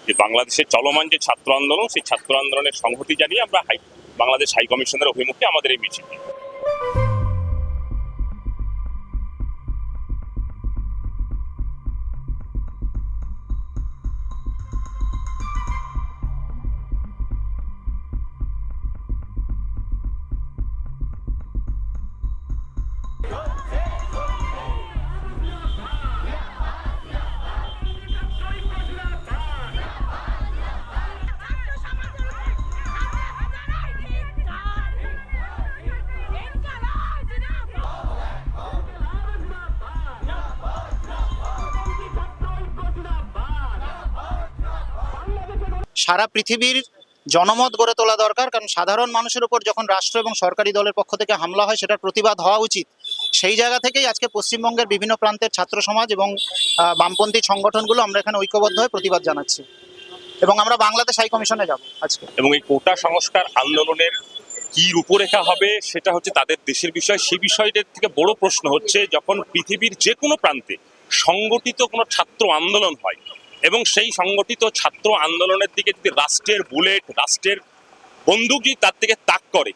যে বাংলাদেশের চলমান যে ছাত্র আন্দোলন, সেই ছাত্র আন্দোলনের সংহতি জানিয়ে আমরা বাংলাদেশ হাই কমিশনের অভিমুখে আমাদের এই মিছিল। সারা পৃথিবীর জনমত গড়ে তোলা দরকার, কারণ সাধারণ মানুষের উপর যখন রাষ্ট্র এবং সরকারি দলের পক্ষ থেকে হামলা হয় সেটার প্রতিবাদ হওয়া উচিত। সেই জায়গা থেকেই আজকে পশ্চিমবঙ্গের বিভিন্ন প্রান্তের ছাত্র সমাজ এবং বামপন্থী সংগঠনগুলো আমরা এখানে ঐক্যবদ্ধ হয়ে প্রতিবাদ জানাচ্ছি এবং আমরা বাংলাদেশ হাই কমিশনে যাব আজকে। এবং এই কোটা সংস্কার আন্দোলনের কি রূপরেখা হবে সেটা হচ্ছে তাদের দেশের বিষয়। সেই বিষয়টার থেকে বড় প্রশ্ন হচ্ছে, যখন পৃথিবীর যে কোনো প্রান্তে সংগঠিত কোনো ছাত্র আন্দোলন হয় এবং সেই সংগঠিত ছাত্র আন্দোলনের দিকে যদি রাষ্ট্রের বুলেট, রাষ্ট্রের বন্দুক যদি তার থেকে তাক করে,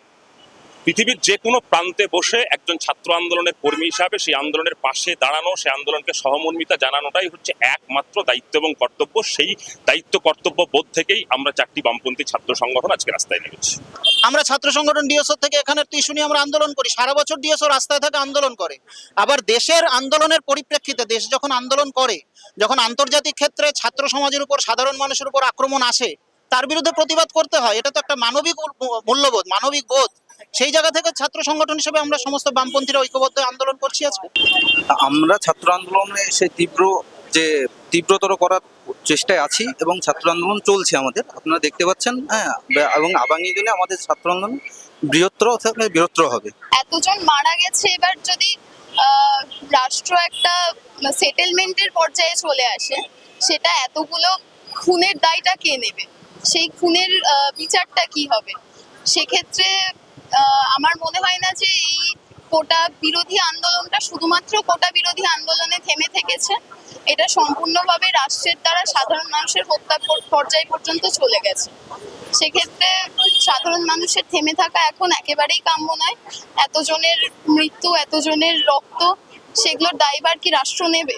পৃথিবীর যে কোনো প্রান্তে বসে একজন ছাত্র আন্দোলনের কর্মী হিসাবে সেই আন্দোলনের পাশে দাঁড়ানো, সেই আন্দোলনকে সহমর্মিতা জানানোটাই হচ্ছে একমাত্র দায়িত্ব এবং কর্তব্য। সেই দায়িত্ব কর্তব্য বোধ থেকেই আমরা 4টি বামপন্থী ছাত্র সংগঠন আজকে রাস্তায় নেমেছি। আমরা ছাত্র সংগঠন ডিএসও থেকে এখানে ইস্যু নিয়ে আমরা আন্দোলন করি, সারা বছর ডিএসও রাস্তায় থেকে আন্দোলন করে। আবার দেশের আন্দোলনের পরিপ্রেক্ষিতে দেশ যখন আন্দোলন করে, যখন আন্তর্জাতিক ক্ষেত্রে ছাত্র সমাজের উপর, সাধারণ মানুষের উপর আক্রমণ আসে, তার বিরুদ্ধে প্রতিবাদ করতে হয়। এটা তো একটা মানবিক মূল্যবোধ, মানবিক বোধ। সেই জায়গা থেকে ছাত্র সংগঠন হিসেবে আমরা সমস্ত বামপন্থীরা ঐক্যবদ্ধ আন্দোলন করছি আজকে। আমরা ছাত্র আন্দোলনে সেই তীব্রতর করার চেষ্টায় আছি এবং ছাত্র আন্দোলন চলছে আমাদের, আপনারা দেখতে পাচ্ছেন। হ্যাঁ, এবং আগামী দিনে আমাদের ছাত্র আন্দোলন বৃহত্তর হবে। এতজন মারা গেছে, এবার যদি রাষ্ট্র একটা সেটেলমেন্টের পর্যায়ে চলে আসে, সেটা এতগুলো খুনের দায়টা কে নেবে? সেই খুনের বিচারটা কি হবে? সেক্ষেত্রে আমার মনে হয় না যে এই কোটা বিরোধী আন্দোলনটা শুধুমাত্র কোটা বিরোধী আন্দোলনে থেমে থেকেছে। এটা সম্পূর্ণভাবে রাষ্ট্রের দ্বারা সাধারণ মানুষের হত্যা পর্যায় পর্যন্ত চলে গেছে। সেক্ষেত্রে সাধারণ মানুষের থেমে থাকা এখন একেবারেই কাম্য নয়। এতজনের মৃত্যু, এতজনের রক্ত, সেগুলোর দায়ভার কি রাষ্ট্র নেবে?